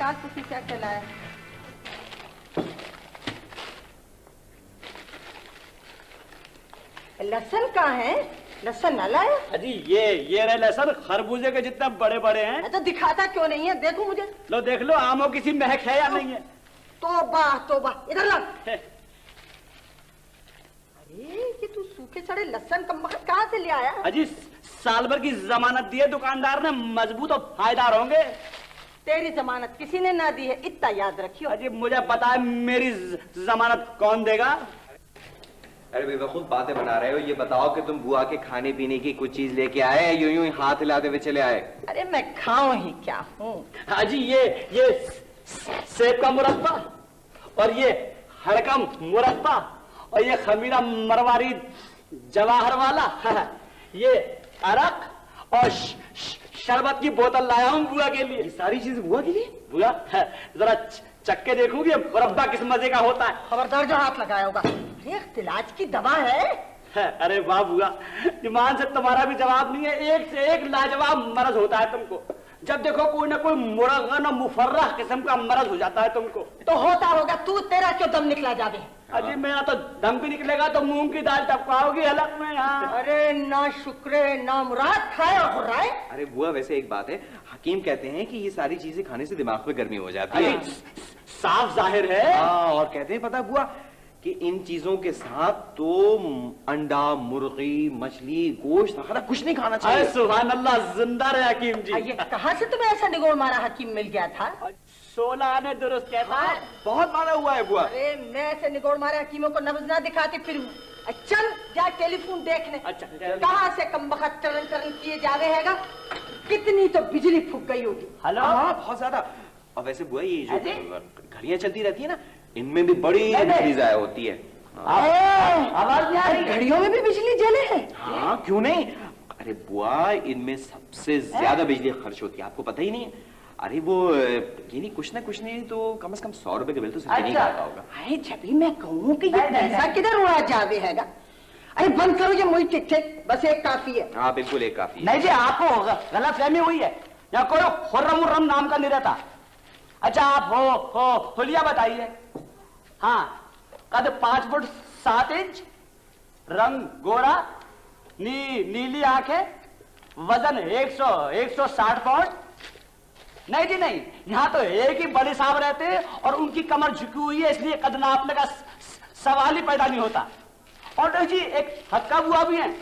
निकाल तुझे क्या चलाया। लहसुन कहाँ है? लहसुन न लाया? अजी ये रहे लहसुन, खरबूजे के जितना बड़े बड़े हैं। तो दिखाता क्यों नहीं है? देखो मुझे। लो देख लो, आमों की सी महक है या नहीं है? तोबा तोबा, इधर ला। अरे ये तू सूखे सड़े लहसुन कमबख्त कहाँ से ले आया? अजी साल भर की जमानत दी है दुकानदार ने, मजबूत और फायदार होंगे। तेरी जमानत किसी ने ना दी है, इतना याद रखियो। अजी मुझे पता है मेरी जमानत कौन देगा। अरे बेवकूफ बातें बना रहे हो। ये बताओ कि तुम बुआ के खाने पीने की कुछ चीज लेके आए, यूं यूं हाथ हिलाते हुए चले आए? अरे मैं खाऊं ही क्या हूँ। अजी ये सेब का मुरब्बा, और ये हड़कम मुरब्बा, और ये खमीरा मरवारी जवाहर वाला, ये अरक और शरबत की बोतल लाया हूँ बुआ के लिए। ये सारी चीज बुआ के लिए? बुआ जरा चक्के देखूंगी मुरब्बा किस मजे का होता है। खबरदार जो हाथ लगाया होगा। अरे इख्तिलाज की दवा है। अरे वाह बुआ, ईमान से तुम्हारा भी जवाब नहीं है। एक से एक लाजवाब मर्ज होता है तुमको। जब देखो कोई ना कोई मुरगन और मुफर्रह किस्म का मर्ज हो जाता है तुमको। तो होता होगा, तू तेरा क्यों दम निकला जावे? अजी मेरा तो दम भी निकलेगा तो मूंग की दाल टपकाओगी हलक में। हाँ। अरे ना शुक्र ना मुराद खाए और रहा है। अरे बुआ वैसे एक बात है, हकीम कहते हैं कि ये सारी चीजें खाने से दिमाग पे गर्मी हो जाती है। साफ जाहिर है। हाँ, और कहते हैं पता बुआ कि इन चीजों के साथ तो अंडा, मुर्गी, मछली, गोश्त वगैरह कुछ नहीं खाना चाहिए। सुभान अल्लाह, जिंदा रहे हकीम जी। ये कहाँ से तुम्हें ऐसा निगोड़ मारा हकीम मिल गया था? 16 ने दुरुस्त कहता है। बहुत मारा हुआ है बुआ। अरे मैं ऐसे निगोड़ मारे हकीमों को नब्ज ना दिखाती फिर। चल जा टेलीफोन देखने। अच्छा कहाँ से कमबख्त टरन टरन किए जावे हैगा। कितनी तो बिजली फूक गई होगी। हेलो। हाँ बहुत ज्यादा। और वैसे बुआ ये जो घड़ियां चलती रहती है ना, इनमें भी बड़ी बिजली जाया होती है। आवाज नहीं आ रही? घड़ियों में भी बिजली जले है? हाँ क्यों नहीं। अरे बुआ इनमें सबसे ज्यादा बिजली खर्च होती है, आपको पता ही नहीं है। अरे वो ये नहीं कुछ ना कुछ नहीं तो कम से कम 100 रुपए के बिल तो सबसे नहीं खाता होगा। अरे जब भी मैं कहूँ कि ये पैसा किधर उड़ा जावे हैगा। अरे बंद करो ये मुझे टिक, बस एक काफी है। हाँ बिल्कुल एक काफी है। नहीं जी, आपको गलत फहमी हुई है। यहाँ कोई खुर्रम नाम का नहीं रहता। अच्छा आप होलिया बताइए। हाँ, कद 5 फुट 7 इंच, रंग गोरा, नीली आंखें, वजन 160 पाउंड। नहीं जी नहीं, यहाँ तो एक ही बड़े साहब रहते हैं और उनकी कमर झुकी हुई है, इसलिए कद नापने का सवाल ही पैदा नहीं होता। और नहीं जी, एक हक्का बुआ भी है,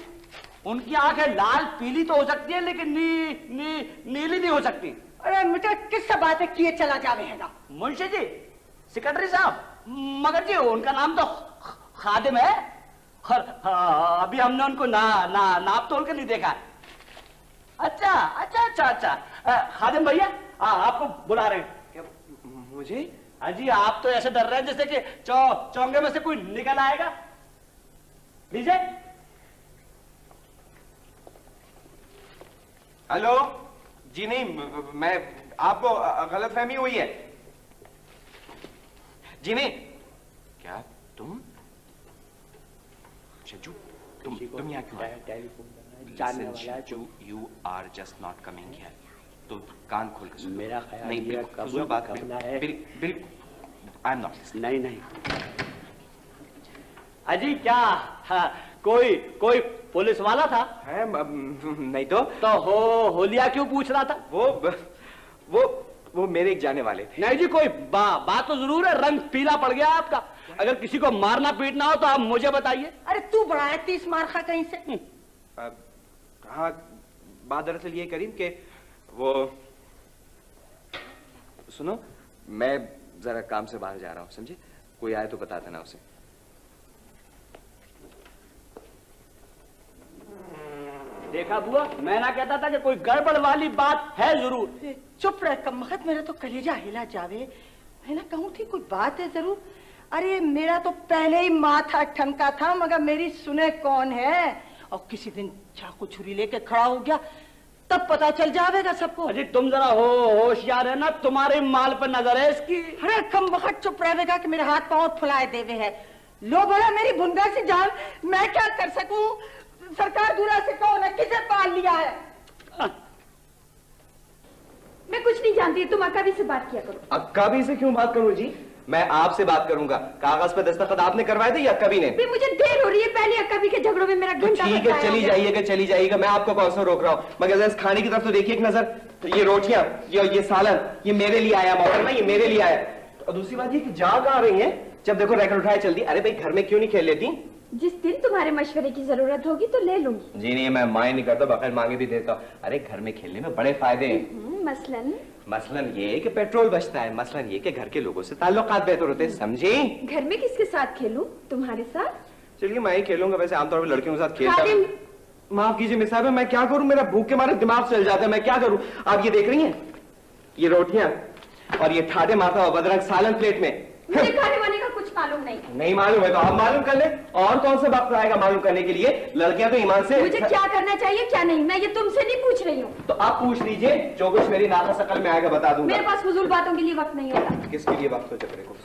उनकी आंखें लाल पीली तो हो सकती है लेकिन नीली नहीं हो सकती। अरे मुझे किससे बातें किए चला जावे हैगा? मुंशी जी, सेक्रेटरी साहब, मगर जी उनका नाम तो खादिम है। अभी हमने उनको नाप तोल के नहीं देखा। अच्छा खादिम भैया आपको बुला रहे हैं। मुझे? हाँ जी, आप तो ऐसे डर रहे हैं जैसे कि चौंगे में से कोई निकल आएगा। लीजिए। हेलो जी। नहीं मैं, आपको गलतफहमी हुई है जी। नहीं क्या तुम शज्जू, तुम यहाँ क्यों आए? You are just not coming here. तो कान खोल के सुनो। मेरा ख्याल नहीं बिल्कुल बात है। बिल्कुल आई एम नॉट। नहीं अजी क्या कोई पुलिस वाला था? है नहीं तो होलिया क्यों पूछ रहा था? वो मेरे एक जाने वाले थे। नहीं जी, कोई बात तो जरूर है। रंग पीला पड़ गया आपका। अगर किसी को मारना पीटना हो तो आप मुझे बताइए। अरे तू बड़ा है 30 मार खा कहीं से। हाँ बात दरअसल ये करीम के वो सुनो, मैं जरा काम से बाहर जा रहा हूँ, समझे? कोई आए तो बता देना उसे। देखा बुआ, मैं ना कहता था कि कोई गड़बड़ वाली बात है जरूर। चुप रह कमबख्त, मेरा तो कलेजा हिला जावे। मैं ना कहूँ थी कोई बात है जरूर। अरे मेरा तो पहले ही माथा ठनका था, मगर मेरी सुने कौन है। और किसी दिन चाकू छुरी लेके खड़ा हो गया तब पता चल जाएगा सबको। अरे तुम जरा होशियार है ना, तुम्हारे माल पर नजर है इसकी। अरे कमबख्त चुप रहेगा कि मेरे हाथ पांव फुलाए देवे है। लो बोला मेरी भुंगा सी जान, मैं क्या कर सकूं? सरकार दूरा से कहो ना, किसे पाल लिया है? मैं कुछ नहीं जानती है, तुम अक्काबी से बात किया करो। अक्काबी से क्यों बात करूं जी? मैं आपसे बात करूंगा। कागज पे दस्तखत आपने करवाए थे या अक्काबी ने? मुझे देर हो रही है, पहले अक्काबी के झगड़ों में मेरा घंटा ठीक है, चली जाइएगा चली जाइएगा, मैं आपको कौन सा रोक रहा हूँ। मगर इस खाने की तरफ तो देखिए एक नजर। तो ये रोटियां, ये सालन, ये मेरे लिए आया मोहतरमा, ये मेरे लिए आया। और दूसरी बात ये कि जा कहाँ रही है? जब देखो रैकेट उठाए चल दी। अरे भाई घर में क्यों नहीं खेल लेती? जिस दिन तुम्हारे मशवरे की जरूरत होगी तो ले लूंगी। जी नहीं, मैं माय नहीं करता, बगैर मांगे भी देता हूँ। अरे घर में खेलने में बड़े फायदे हैं। मसलन ये कि पेट्रोल बचता है, मसलन ये कि घर के लोगों से ताल्लुकात बेहतर होते हैं, समझी? घर में किसके साथ खेलूं? तुम्हारे साथ? चलिए मैं ही खेलूंगा, वैसे आमतौर पर लड़कियों के साथ खेलता हूं। माफ कीजिए मिस साहब, मैं क्या करूं? मेरा भूख के मारे दिमाग चल जाता है, मैं क्या करूं? आप ये देख रही हैं, ये रोटियां और ये ठाडे माथा और बदरंग सालन प्लेट में। मुझे खाने वाने का कुछ मालूम नहीं मालूम है तो आप मालूम कर ले। और कौन सा वक्त आएगा मालूम करने के लिए? लड़कियां तो ईमान से। मुझे क्या करना चाहिए क्या नहीं, मैं ये तुमसे नहीं पूछ रही हूँ। तो आप पूछ लीजिए, जो कुछ मेरी नाका शकल में आएगा बता दूंगा। मेरे पास फजूल बातों के लिए वक्त नहीं होता। किसके लिए वक्त हो? चक्रे को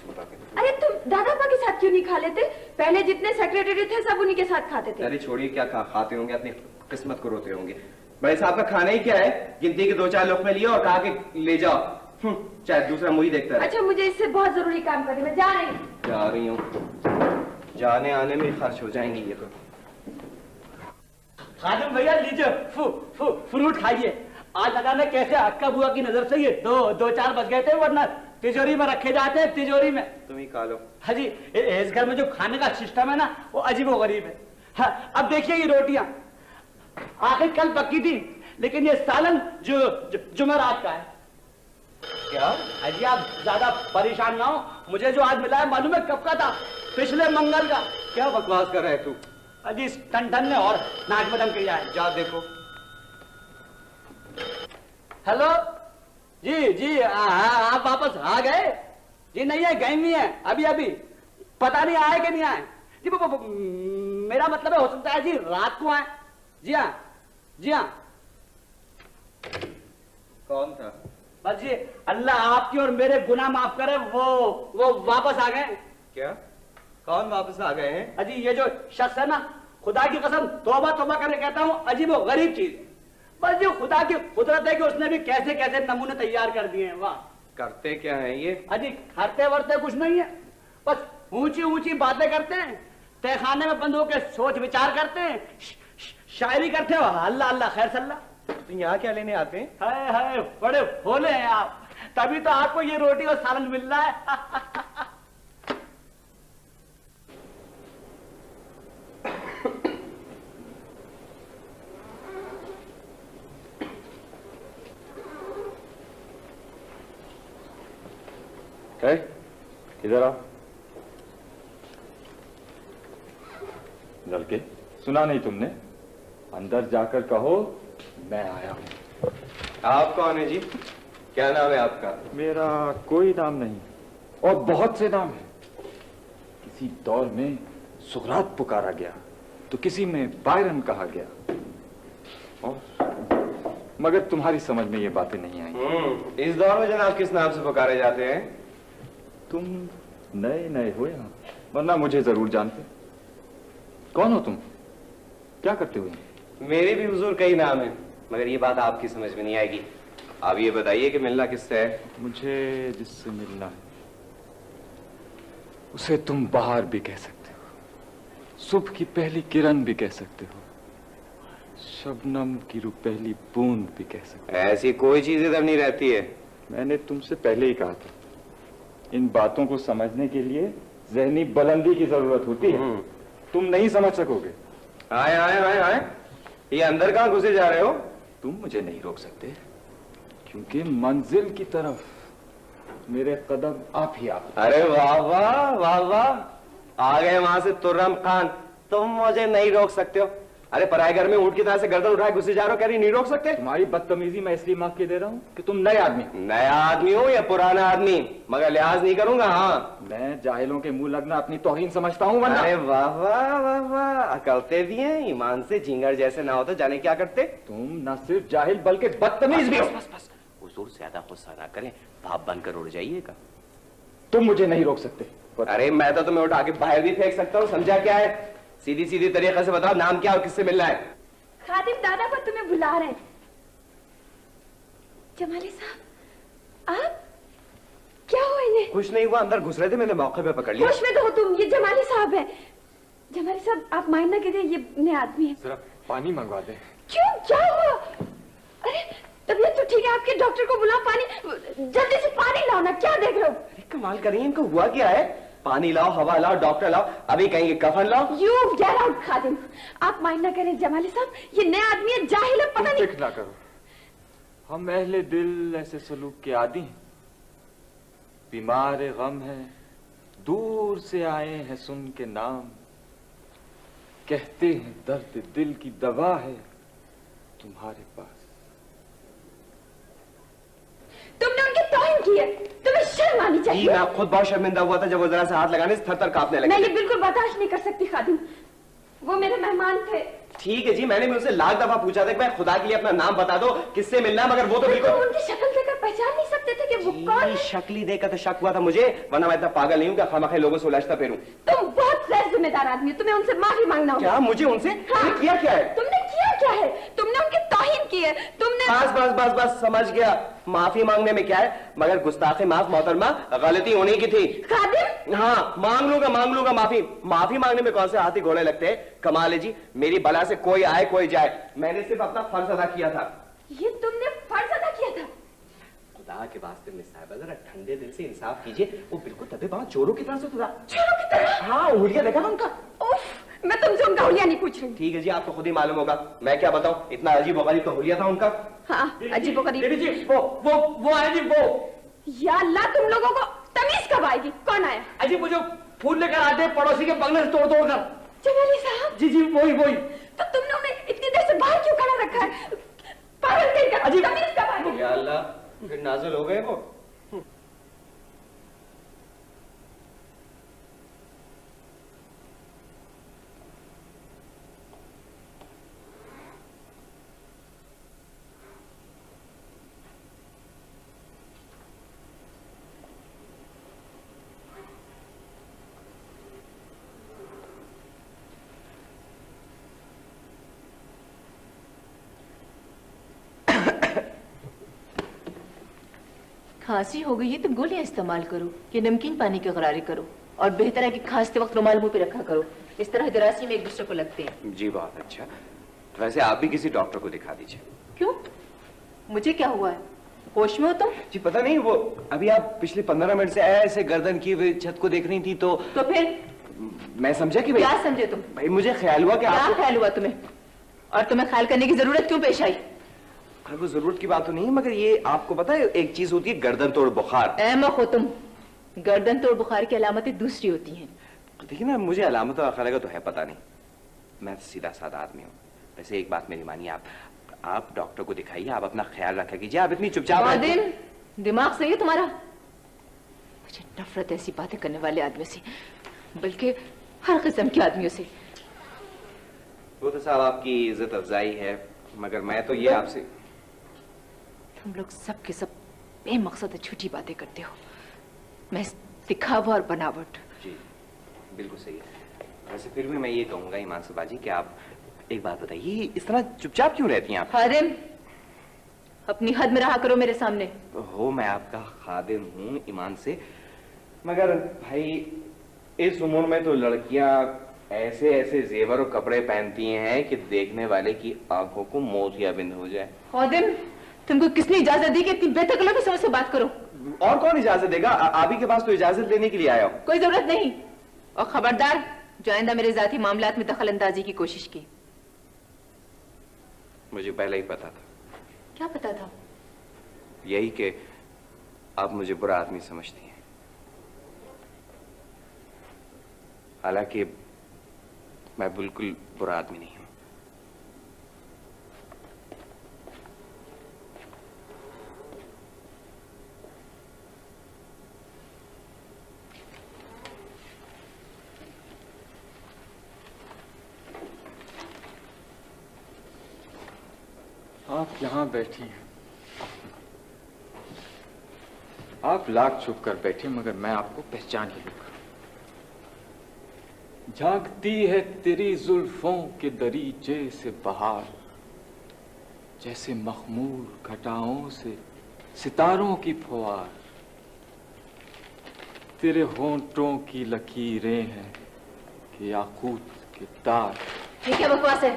अरे तुम दादापा के साथ क्यों नहीं खा लेते? पहले जितने सेक्रेटरी थे सब उन्हीं के साथ खाते थे। अरे छोड़िए, क्या खाते होंगे, अपनी किस्मत को रोते होंगे। बड़े साहब का खाना ही क्या है? गिनती के 2-4 लोग में लिए और कहा कि ले जाओ, चाहे दूसरा मुझे देखता है। अच्छा मुझे इससे बहुत जरूरी काम करने, मैं जा रही हूँ। जा रही हूँ, जाने आने में खर्च हो जाएंगी ये तो। खादिम भैया लीजिए, फ्रूट खाइए। आज लगा मैं कैसे अक्का बुआ की नजर से ये 2-4 बज गए थे, वरना तिजोरी में रखे जाते हैं, तिजोरी में। तुम ही खा लो। हाँ जी, इस घर में जो खाने का सिस्टम है ना वो अजीबो गरीब है। हाँ, अब देखिए ये रोटियां आखिर कल पक्की थी, लेकिन ये सालन जुमेरात का है। क्या? अजी आप ज्यादा परेशान ना हो, मुझे जो आज मिला है मालूम है कब का था? पिछले मंगल का। क्या बकवास कर रहा है तू? अजी इस टन ने और नाच बदम किया है। जा देखो। हेलो जी, आप वापस आ गए? जी नहीं है, गए नहीं है, अभी पता नहीं आए कि नहीं आए जी। मेरा मतलब है हो सकता है जी रात को आए। जी हाँ। कौन था? बस जी अल्लाह आपकी और मेरे गुनाह माफ करे, वो वापस आ गए। क्या? कौन वापस आ गए हैं? अजी ये जो शख्स है ना, खुदा की कसम तौबा करके कहता हूँ, अजीब वो गरीब चीज है। बस जो खुदा की कुदरत है कि उसने भी कैसे कैसे नमूने तैयार कर दिए हैं। वाह, करते क्या है ये? अजी करते वर्ते कुछ नहीं है, बस ऊंची बातें करते हैं, तहखाने में बंद होकर सोच विचार करते हैं, शायरी करते हो, अल्लाह खैर सल्ला। तो यहाँ क्या लेने आते हैं? हाय बड़े भोले हैं आप, तभी तो आपको ये रोटी और सालन मिल रहा है। इधर आओ। लड़के, सुना नहीं तुमने? अंदर जाकर कहो मैं आया हूं। आप कौन है जी? क्या नाम है आपका? मेरा कोई नाम नहीं, और बहुत से नाम है। किसी दौर में सुकरात पुकारा गया, तो किसी में बायरन कहा गया, और मगर तुम्हारी समझ में ये बातें नहीं आई। इस दौर में जनाब किस नाम से पुकारे जाते हैं? तुम नए हो यहाँ, वरना मुझे जरूर जानते। कौन हो तुम? क्या करते हुए? मेरे भी हुजूर कई नाम है, मगर ये बात आपकी समझ में नहीं आएगी। आप ये बताइए कि मिलना किससे है? मुझे जिससे मिलना है उसे तुम बाहर भी कह सकते हो, सुबह की पहली किरण भी कह सकते हो, शबनम की पहली बूंद भी कह सकते हो। ऐसी कोई चीज इधर नहीं रहती है। मैंने तुमसे पहले ही कहा था, इन बातों को समझने के लिए ज़हनी बुलंदी की जरूरत होती है। तुम नहीं समझ सकोगे। आए, ये अंदर कहाँ घुसे जा रहे हो? तुम मुझे नहीं रोक सकते, क्योंकि मंजिल की तरफ मेरे कदम आप ही आप। अरे वाह वाह वाह वाह, आ गए वहां से तुर्रम खान। तुम मुझे नहीं रोक सकते हो। अरे पराए घर में ऊँट की तरह से गर्दन उठाए घुसे जा रहे हो, कह रही नहीं रोक सकते। तुम्हारी बदतमीजी मैं इसलिए माफ के दे रहा हूँ कि तुम नए आदमी। नया आदमी हो या पुराना आदमी, मगर लिहाज नहीं करूंगा। हाँ, मैं जाहिलों के मुंह लगना अपनी तौहीन समझता हूँ। अरे वाह वाह वाह वाह, अकलते भी हैं, ईमान से झिंगर जैसे ना हो तो जाने क्या करते। तुम न सिर्फ जाहिल बल्कि बदतमीज भी हो। बस हुजूर ज्यादा गुस्सा ना करें, भाप बनकर उड़ जाइएगा। तुम मुझे नहीं रोक सकते। अरे मैं तो तुम्हें उठा के बाहर भी फेंक सकता हूँ, समझा क्या है? सीधी तरीके से बताओ नाम क्या और किससे मिलना है? खादिम दादा पर तुम्हें बुला रहे हैं। जमाली साहब, खुश नहीं हुआ, अंदर घुस रहे थे, मैंने मौके पे पकड़ लिया। होश में तो हो तुम, ये जमाली साहब है। जमाली साहब आप माइंड ना कीजिए, ये नए आदमी है। जरा पानी मंगवा दे। क्यों, क्या हुआ? अरे तबीयत तो ठीक है आपके, डॉक्टर को बुलाओ, पानी जल्दी से पानी लाओ ना, क्या देख रहे हो? अरे कमाल करिए, इनको हुआ क्या है? पानी लाओ, हवा लाओ, डॉक्टर लाओ, अभी कहेंगे कफन लाओ। यू गेट आउट खादिम। आप माइंड ना करें जमाली साहब, ये नया आदमी है, जाहिल है, पता नहीं। फिक्र ना करो, हम अहले दिल ऐसे सलूक के आदी हैं। बीमार गम है, दूर से आए हैं सुन के नाम, कहते हैं दर्द दिल की दवा है तुम्हारे पास। तुमने उनकी तौहीन की है, तुम्हें शर्म आनी चाहिए। मैं खुद बहुत शर्मिंदा हुआ था जब वो जरा से हाथ लगाने से थर-थर कांपने लगे। मैं ये बिल्कुल बर्दाश्त नहीं कर सकती खादिम, वो मेरे मेहमान थे। ठीक है जी, मैंने भी उनसे लाख दफा पूछा था कि मैं खुदा के लिए अपना नाम बता दो, किससे मिलना है, मगर वो तो बिल्कुल उनकी शक्ल देखकर पहचान नहीं सकते थे कि वो कौन है। शक्ल देखकर तो शक हुआ था मुझे, वरना मैं इतना पागल नहीं हूँ कि खामखे लोगों से उलझता फिरूं। तुम बहुत गैर जिम्मेदार आदमी हो, तुम्हें उनसे माफी मांगना होगा। क्या मुझे उनसे? हाँ। किया क्या है? तुमने किया क्या है? तुमने उनकी तौहीन की है, तुमने। बस बस बस बस समझ गया, माफी मांगने में क्या है, मगर गुस्ताखे माफ मोहतरमा, गलती होने की थी। खादिम, हाँ मांग लूंगा माफी। माफी मांगने में कौन से हाथी घोड़े लगते हैं? कमाल है जी, मेरी बला से कोई आए कोई जाए, मैंने सिर्फ अपना फर्ज अदा किया था। ये तुमने फर्ज अदा किया था? खुदा के वास्ते मिस साहिबा, जरा ठंडे दिल से इंसाफ कीजिए, वो बिल्कुल दबे बांध चोरों की तरह से खुदा। चोरों की तरह? हाँ, उंगलियां देखा ना उनका। उफ, मैं तुमसे उनका हुलिया नहीं पूछ रही। ठीक है जी, आपको खुद ही मालूम होगा, मैं क्या बताऊं, इतना अजीब वगरीब तो हुलिया था उनका। हाँ, अजीब वगरीब। जी वो आए जी, वो। या अल्लाह, तुम लोगों को तमीज कब आएगी? कौन आया? अजी वो जो फूल लेकर आते हैं पड़ोसी के बंगले से तोड़ तोड़ कर। जमाली साहब। जी वही। तो तुमने उन्हें इतनी देर से बाहर क्यों खड़ा रखा है? पागल कहीं का, अजीब। तमीज कब आएगी? या अल्लाह, फिर नाजुल हो गए वो। खांसी हो गई है तो गोलियां इस्तेमाल करो, ये नमकीन पानी की गरारे करो, और बेहतर है कि खांसते वक्त रुमाल मुंह पे रखा करो, इस तरह जरासीम एक दूसरे को लगते हैं। जी बहुत अच्छा, तो वैसे आप भी किसी डॉक्टर को दिखा दीजिए। क्यों, मुझे क्या हुआ है? होश में हो तुम? जी पता नहीं, वो अभी आप पिछले 15 मिनट से ऐसे गर्दन की हुई छत को देख रही थी तो फिर मैं समझा कि क्या समझे तुम? भाई मुझे ख्याल हुआ कि क्या ख्याल हुआ तुम्हें, और तुम्हें ख्याल करने की जरूरत क्यों पेश आई? अरे वो जरूरत की बात तो नहीं, मगर ये आपको पता है एक चीज होती है गर्दन तोड़ बुखार। अहमक हो तुम, गर्दन तोड़ बुखार की अलामतें दूसरी होती हैं। देखिए ना, मुझे अलामत और अखलाक का तो है पता नहीं, मैं सीधा साधा आदमी हूँ। वैसे एक बात मेरी मानिए, आप डॉक्टर को दिखाइए, आप अपना ख्याल रखा कीजिए, आप इतनी चुपचाप दिमाग सही है तुम्हारा? मुझे नफरत ऐसी बातें करने वाले आदमी से, बल्कि हर किस्म के आदमियों से। वो तो साहब आपकी इज्जत अफजाई है, मगर मैं तो ये आपसे। तुम लोग सब के सब बेमकसद झूठी बातें करते हो, मैं दिखावा और बनावट। जी बिल्कुल सही है। वैसे फिर भी मैं ये कहूंगा ईमान से बाजी कि आप एक बात बताइए, इस तरह चुपचाप क्यों रहती हैं आप? खादिम, अपनी हद में रहा करो मेरे सामने। हो, मैं आपका खादिम हूँ ईमान से, मगर भाई इस उम्र में तो लड़कियां ऐसे ऐसे जेवर और कपड़े पहनती हैं कि देखने वाले की आंखों को मोतिया बिंद हो जाए। खादिम, तुमको किसने इजाजत दी कि इतनी बेतकल्लुफी समझ से बात करो? और कौन इजाजत देगा? आप ही के पास तो इजाजत लेने के लिए आया हूँ। कोई जरूरत नहीं, और खबरदार जो आइंदा मेरे जाती मामलात में दखल अंदाजी की कोशिश की। मुझे पहले ही पता था। क्या पता था? यही कि आप मुझे बुरा आदमी समझती हैं, हालांकि मैं बिल्कुल बुरा आदमी नहीं हूं। आप यहाँ बैठी हैं, आप लाख छुप कर बैठे, मगर मैं आपको पहचान ही लूंगा। झांकती है तेरी जुल्फों के दरीचे से बहार, जैसे मखमूर घटाओं से सितारों की फुहार। तेरे होंठों की लकीरें हैं कि याकूत के तार। ये क्या बकवास है?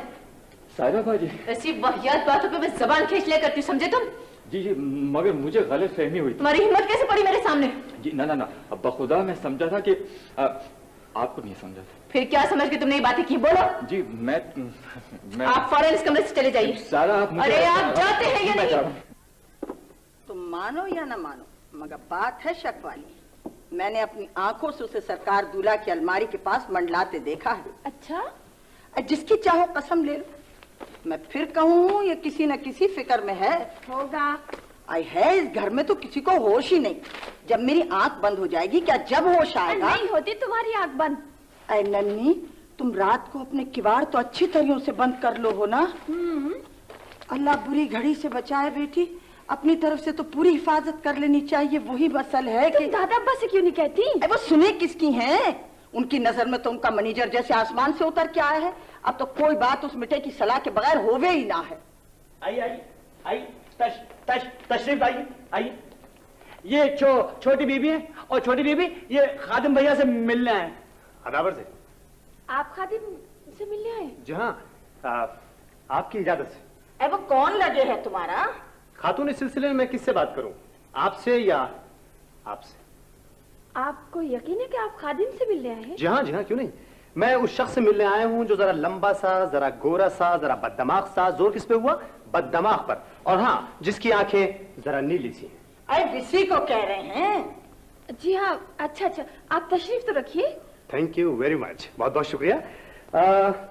साहिबा बाजी, ऐसी वाहियात बातों पे मैं जबान खींच लिया करती, समझे तुम? जी जी, मगर मुझे गलत फहमी हुई। तुम्हारी हिम्मत कैसे पड़ी मेरे सामने? जी ना ना ना, अब बखुदा मैं समझा था कि आपको नहीं समझा था। फिर क्या समझ के तुमने ये बातें की? बोलो। जी मैं आप फौरन इस कमरे से चले जाइए। सारा आप मुझे, अरे आप जाते हैं या नहीं? तुम मानो या ना मानो, मगर बात है शक वाली। मैंने अपनी आंखों से उसे सरकार दूल्हा की अलमारी के पास मंडलाते देखा है। अच्छा, जिसकी चाहो कसम ले लो, मैं फिर कहूँ ये किसी न किसी फिक्र में है। होगा। आई है, इस घर में तो किसी को होश ही नहीं। जब मेरी आंख बंद हो जाएगी, क्या जब होश आएगा? नहीं होती तुम्हारी आंख बंद। ऐ नन्नी, तुम रात को अपने किवाड़ तो अच्छी तरह से बंद कर लो हो ना? अल्लाह बुरी घड़ी से बचाए बेटी। अपनी तरफ से तो पूरी हिफाजत कर लेनी चाहिए। वही मसल है कि दादा अब्बा से क्यों नहीं कहती? वो सुने किसकी हैं? उनकी नजर में तो उनका मैनेजर जैसे आसमान से उतर के आया है। अब तो कोई बात उस मिठे की सलाह के बगैर होवे ही ना है। आई आई आई, तशरीफ आइए आइए। ये छोटी बीबी है, और छोटी बीबी ये खादिम भैया से मिलने आए। अदावर से। आप खादिम से मिलने आए? जी हाँ, आपकी इजाजत से। वो कौन लगे है तुम्हारा? खातून, इस सिलसिले में मैं किससे बात करूं, आपसे या आपसे? आपको यकीन है कि आप खादिम से मिलने आए हैं? जी हाँ, क्यों नहीं। मैं उस शख्स से मिलने आया हूं जो जरा लंबा सा, जरा गोरा सा, जरा बददिमाग सा। जोर किस पे हुआ? बददिमाग पर। और हाँ, जिसकी आंखें जरा नीली सी। अरे इसी को कह रहे हैं। जी हाँ। अच्छा, आप तशरीफ तो रखिए। थैंक यू वेरी मच, बहुत बहुत शुक्रिया।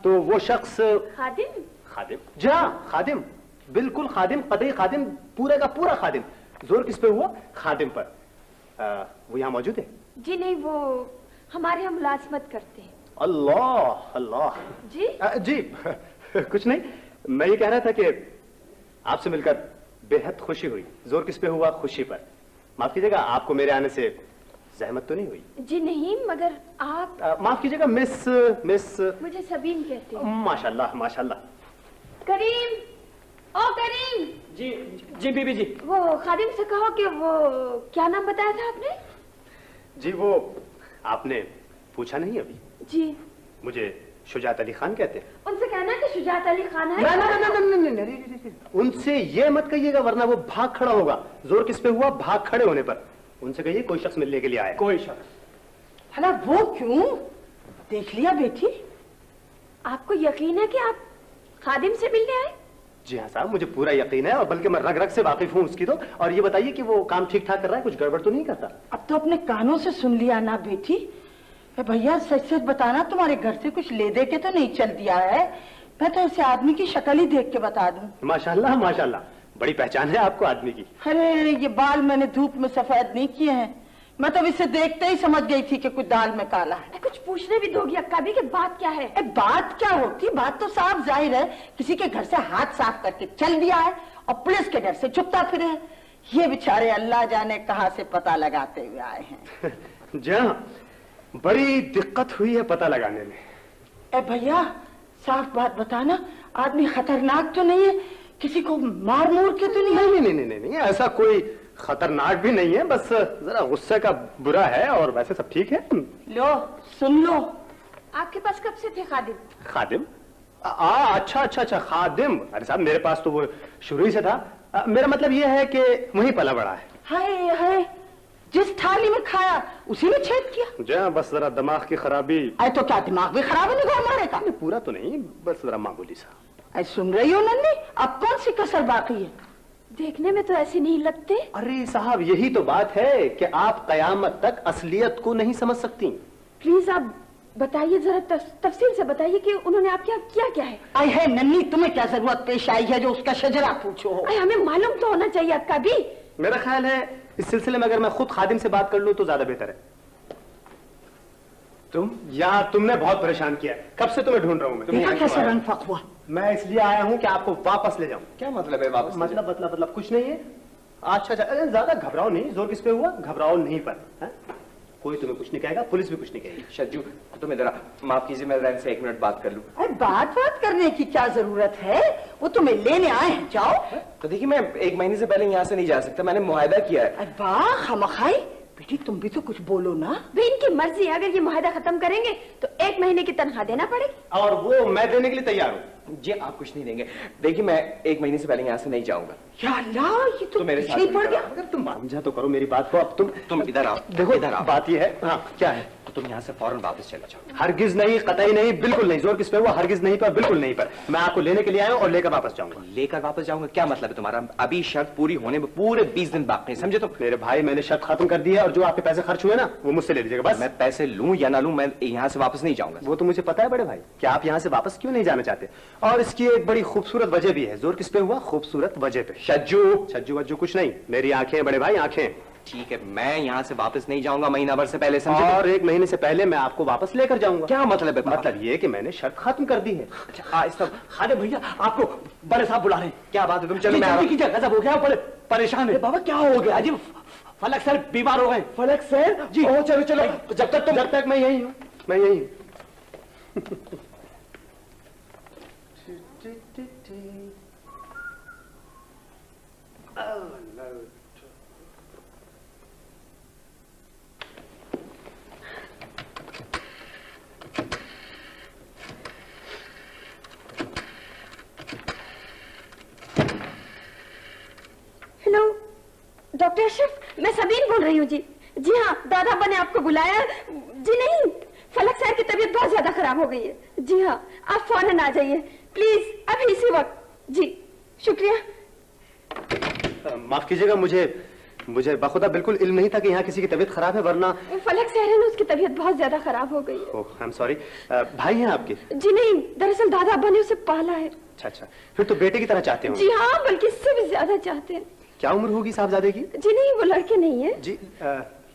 तो वो शख्स खादिम? खादिम, जी हाँ, खादिम, बिल्कुल खादिम, कतई खादिम, पूरे का पूरा खादिम। जोर किस पे हुआ? खादिम पर। वो यहाँ मौजूद है? जी नहीं, वो हमारे यहाँ मुलाजमत करते हैं। अल्लाह अल्लाह। जी जी कुछ नहीं, मैं ये कह रहा था कि आपसे मिलकर बेहद खुशी हुई। जोर किस पे हुआ? खुशी पर। माफ कीजिएगा, आपको मेरे आने से जहमत तो नहीं हुई? जी नहीं, मगर आप माफ कीजिएगा मिस मुझे सबीन कहते हैं। माशाल्लाह माशाल्लाह। करीम, ओ करीम। जी बीबी जी। वो खादिम से कहो कि वो क्या नाम बताया था आपने? जी वो आपने पूछा नहीं अभी? जी, मुझे शुजात अली खान कहते हैं। उनसे कहना कि शुजात अली खान है। नहीं, उनसे ये मत कहिएगा, वरना वो भाग खड़ा होगा। जोर किस पे हुआ? भाग खड़े होने पर। उनसे कहिए कोई शख्स मिलने के लिए आया। कोई शख्स? भला वो क्यों? देख लिया बेटी? आपको यकीन है कि आप खादिम से मिलने आए? जी हाँ साहब, मुझे पूरा यकीन है, और बल्कि मैं रग रग से वाकिफ हूँ उसकी। तो और ये बताइए कि वो काम ठीक ठाक कर रहा है, कुछ गड़बड़ तो नहीं करता? अब तो अपने कानों से सुन लिया ना बेटी। भैया सच सच बताना, तुम्हारे घर से कुछ ले दे के तो नहीं चल दिया है? मैं तो ऐसे आदमी की शक्ल ही देख के बता दूं। माशाल्लाह माशाल्लाह, बड़ी पहचान है आपको आदमी की। अरे ये बाल मैंने धूप में सफेद नहीं किए हैं, मैं तो इसे देखते ही समझ गई थी कि कुछ दाल में काला है। कुछ पूछने भी दोगी अक्का भी कि बात क्या है? बात क्या होती? बात तो साफ जाहिर है, किसी के घर से हाथ साफ करके चल दिया है और पुलिस के डर से छुपता फिरे है। ये बेचारे अल्लाह जाने कहां से पता लगाते हुए आए हैं। जी हाँ, बड़ी दिक्कत हुई है पता लगाने में। भैया साफ बात बताना, आदमी खतरनाक तो नहीं है? किसी को मार मूर के तो नहीं है? नहीं, ऐसा कोई खतरनाक भी नहीं है, बस जरा गुस्से का बुरा है, और वैसे सब ठीक है। लो सुन लो। आपके पास कब से थे खादिम? खादिम? अच्छा, खादिम। अरे साहब, मेरे पास तो वो शुरू ही से था। मेरा मतलब ये है कि वहीं पला बड़ा है। हाय हाय, जिस थाली में खाया उसी में छेद किया? जी हाँ, बस जरा दिमाग की खराबी। अरे तो क्या दिमाग भी खराब है हमारे का? पूरा तो नहीं, बस जरा मामूली सा। अरे सुन रही हो नन्नी, अब कौन सी कसर बाकी है? देखने में तो ऐसे नहीं लगते। अरे साहब, यही तो बात है कि आप कयामत तक असलियत को नहीं समझ सकती। प्लीज आप बताइए, जरा तफसील से बताइए कि उन्होंने आपके यहाँ किया क्या है? आई है नन्नी, तुम्हें क्या जरूरत पेश आई है जो उसका शजरा पूछो हो? हमें मालूम तो होना चाहिए आपका भी। मेरा ख्याल है इस सिलसिले में अगर मैं खुद खादिम से बात कर लूं तो ज्यादा बेहतर है। तुमने बहुत परेशान किया है, कब से तुम्हें ढूंढ रहा हूं मैं। देखा कैसे रंग फक हुआ? मैं इसलिए आया हूं कि आपको वापस ले जाऊं। क्या मतलब है वापस? मतलब कुछ नहीं है। अच्छा, ज्यादा घबराओ नहीं। जोर किस पे हुआ? घबराओ नहीं पर है? कोई तुम्हें कुछ नहीं कहेगा, पुलिस भी कुछ नहीं कहेगी। शज्जू, तुम्हें जरा माफ कीजिए, मैं रैन से 1 मिनट बात कर लूं। अरे बात करने की क्या जरूरत है? वो तुम्हें लेने आए हैं, जाओ। तो देखिए, मैं 1 महीने से पहले यहाँ से नहीं जा सकता, मैंने मुआहदा किया है। अरे वाह, खामखाई बेटी तुम भी तो कुछ बोलो ना। भाई इनकी मर्जी है, अगर ये मुआहदा खत्म करेंगे तो 1 महीने की तनख्वाह देना पड़ेगी। और वो मैं देने के लिए तैयार हूँ। जी आप कुछ नहीं देंगे। देखिए मैं 1 महीने से पहले यहाँ से नहीं जाऊंगा। या अल्लाह, ये तो मेरे पीछे ही साथ पड़ गया। अगर तुम समझा तो करो मेरी बात को। अब तुम इधर आओ। देखो इधर आओ। बात ये है। हाँ क्या है? तो तुम यहाँ से फौरन वापस चले जाओ। हरगिज नहीं, कतई नहीं, बिल्कुल नहीं। जोर किस पे हुआ? हरगिज नहीं पर, बिल्कुल नहीं पर। मैं आपको लेने के लिए आया हूँ और लेकर वापस जाऊंगा। लेकर वापस जाऊंगा? क्या मतलब है तुम्हारा? अभी शर्त पूरी होने में पूरे 20 दिन बाकी हैं, समझे? तो मेरे भाई मैंने शर्त खत्म कर दी है और जो आपके पैसे खर्च हुए ना वो मुझसे ले लीजिएगा बस। मैं पैसे लूं या ना लूं, मैं यहाँ से वापस नहीं जाऊंगा। वो तो मुझे पता है बड़े भाई कि आप यहाँ से वापस क्यों नहीं जाना चाहते, और इसकी एक बड़ी खूबसूरत वजह भी है। जोर किस पे हुआ? खूबसूरत वजह पे। छज्जू वज्जू कुछ नहीं, मेरी आंखें बड़े भाई, आंखें। ठीक है, मैं यहाँ से वापस नहीं जाऊंगा महीना भर से पहले, समझे? और 1 महीने से पहले मैं आपको वापस लेकर जाऊंगा। क्या मतलब है? मतलब ये कि मैंने शर्त खत्म कर दी है। अच्छा अरे भैया आपको बड़े साहब बुला रहे हैं। क्या बात है? तुम चलो, मैं जल्दी कीजिए, गजब हो गया, बड़े परेशान है। बाबा क्या हो गया? अजी फलक सर बीमार हो गए। फलक सर जी चलो चलो, जब तक मैं यही हूँ, मैं यही हूँ। हेलो डॉक्टर अशरफ, मैं सबीन बोल रही हूँ जी। जी हाँ, दादा ने आपको बुलाया। जी नहीं, फलक सर की तबीयत बहुत ज्यादा खराब हो गई है। जी हाँ, आप फौरन आ जाइए प्लीज, अभी इसी वक्त। जी शुक्रिया। माफ कीजिएगा, मुझे बखुदा बिल्कुल इल्म नहीं था कि यहाँ किसी की तबीयत खराब है, वरना फलक सर है ना, उसकी तबीयत बहुत ज्यादा खराब हो गई है। ओह आई एम सॉरी। भाई हैं आपके? जी नहीं, दरअसल दादा अब्बा ने उसे पाला है। अच्छा, फिर तो बेटे की तरह चाहते हो? जी हाँ, बल्कि इससे भी ज्यादा चाहते हैं। क्या उम्र होगी साहबजादे की? जी नहीं, वो लड़के नहीं है। जी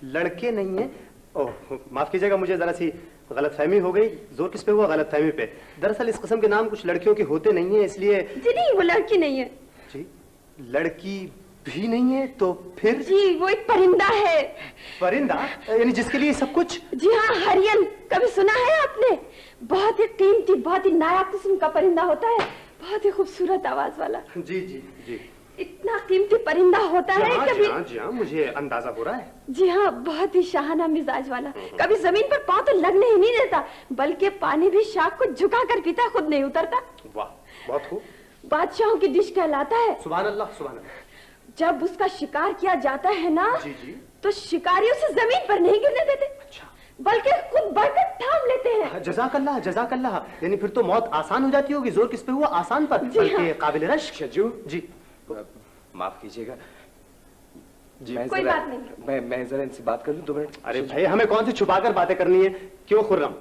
लड़के नहीं है? ओह माफ कीजिएगा, मुझे जरा सी गलतफहमी हो गई। जोर किस पे हुआ? गलतफहमी पे। दरअसल इस किस्म के नाम कुछ लड़कियों के होते नहीं है, इसलिए। जी नहीं, वो लड़की नहीं है। जी लड़की भी नहीं है तो फिर? जी वो एक परिंदा है। परिंदा? यानी जिसके लिए सब कुछ? जी हाँ, हरियन। कभी सुना है आपने? बहुत ही कीमती, बहुत ही नायाब किस्म का परिंदा होता है, बहुत ही खूबसूरत आवाज वाला। जी जी जी। इतना कीमती परिंदा होता है कभी। जी हाँ, मुझे अंदाजा हो रहा है। जी हाँ, बहुत ही शाहाना मिजाज वाला। कभी जमीन पर पाँव तो लगने ही नहीं देता, बल्कि पानी भी शाख को झुका कर पीता, खुद नहीं उतरता। वाह, बहुत खूब। बादशाहों की डिश कहलाता है। सुभान अल्लाह, सुभान अल्लाह। जब उसका शिकार किया जाता है ना, जी जी, तो शिकारी उसे जमीन पर नहीं गिरने देते। अच्छा। बल्कि खुद बढ़कर थाम लेते हैं। जज़ाकल्लाह, जज़ाकल्लाह। यानी फिर तो मौत आसान हो जाती होगी। जोर किस पे हुआ? आसान पर, बल्कि काबिल रश्क। शज्जू जी माफ कीजिएगा जी, कोई बात नहीं। मैं जरा इनसे बात कर लूं 2 मिनट? अरे भाई, हमें कौन सी छुपाकर बातें करनी है? क्यों खुर्रम?